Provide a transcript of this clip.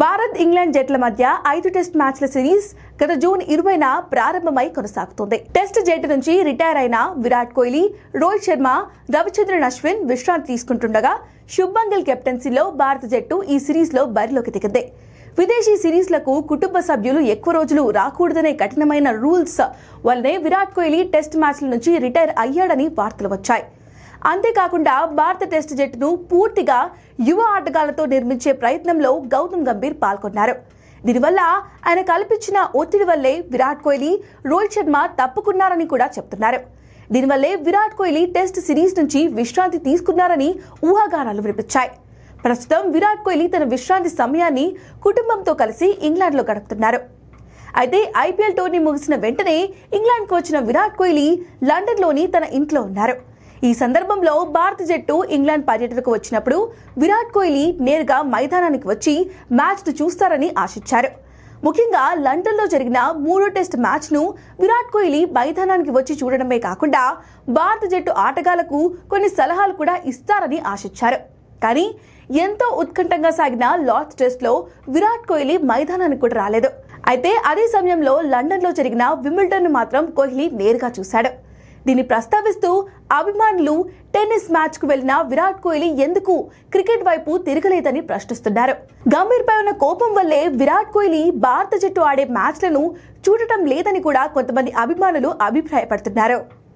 Bharat England జట్ల మధ్య 5 test మ్యాచ్ల సిరీస్ గత జూన్ 20న ప్రారంభమై కొనసాగుతోంది. టెస్ట్ జట్టు నుంచి రిటైర్ అయిన విరాట్ కోహ్లీ, రోహిత్ శర్మ, రవిచంద్రన్ అశ్విన్ విశ్రాంతి తీసుకుంటుండగా శుభ్మన్ గిల్ కెప్టెన్సీలో భారత జట్టు ఈ సిరీస్లో బరిలోకి దిగింది. విదేశీ సిరీస్లకు కుటుంబ సభ్యులు ఎక్కువ రోజులు రాకూడదనే కఠినమైన రూల్స్ వల్లనే విరాట్ కోహ్లీ టెస్ట్ మ్యాచ్ల నుంచి రిటైర్ అయ్యాడని వార్తలు వచ్చాయి. అంతేకాకుండా భారత టెస్ట్ జట్టును పూర్తిగా యువ ఆటగాళ్లతో నిర్మించే ప్రయత్నంలో గౌతమ్ గంభీర్ పాల్గొన్నారు. దీనివల్ల ఆయన కల్పించిన ఒత్తిడి వల్లే విరాట్ కోహ్లీ, రోహిత్ శర్మ తప్పుకున్నారని కూడా చెప్తున్నారు. దీనివల్లే విరాట్ కోహ్లీ టెస్ట్ సిరీస్ నుంచి విశ్రాంతి తీసుకున్నారని ఊహాగానాలు వినిపించాయి. ప్రస్తుతం విరాట్ కోహ్లీ తన విశ్రాంతి సమయాన్ని కుటుంబంతో కలిసి ఇంగ్లాండ్లో గడుపుతున్నారు. అయితే ఐపీఎల్ టోర్నీ ముగిసిన వెంటనే ఇంగ్లాండ్కు వచ్చిన విరాట్ కోహ్లీ లండన్లోని తన ఇంట్లో ఉన్నారు. ఈ సందర్భంలో భారత జట్టు ఇంగ్లాండ్ పర్యటనకు వచ్చినప్పుడు విరాట్ కోహ్లీ నేరుగా మైదానానికి వచ్చి మ్యాచ్ను చూస్తారని ఆశించారు. ముఖ్యంగా లండన్లో జరిగిన 3వ టెస్ట్ మ్యాచ్ను విరాట్ కోహ్లీ మైదానానికి వచ్చి చూడడమే కాకుండా భారత జట్టు ఆటగాళ్లకు కొన్ని సలహాలు కూడా ఇస్తారని ఆశించారు. కానీ ఎంతో ఉత్కంఠంగా సాగిన లార్డ్స్ టెస్ట్లో విరాట్ కోహ్లీ మైదానానికి కూడా రాలేదు. అయితే అదే సమయంలో లండన్లో జరిగిన వింబుల్డన్ను మాత్రం కోహ్లీ నేరుగా చూశాడు. దీన్ని ప్రస్తావిస్తూ అభిమానులు టెన్నిస్ మ్యాచ్ కు వెళ్లిన విరాట్ కోహ్లీ ఎందుకు క్రికెట్ వైపు తిరగలేదని ప్రశ్నిస్తున్నారు. గంభీర్ పై ఉన్న కోపం వల్లే విరాట్ కోహ్లీ భారత జట్టు ఆడే మ్యాచ్లను చూడటం లేదని కూడా కొంతమంది అభిమానులు అభిప్రాయపడుతున్నారు.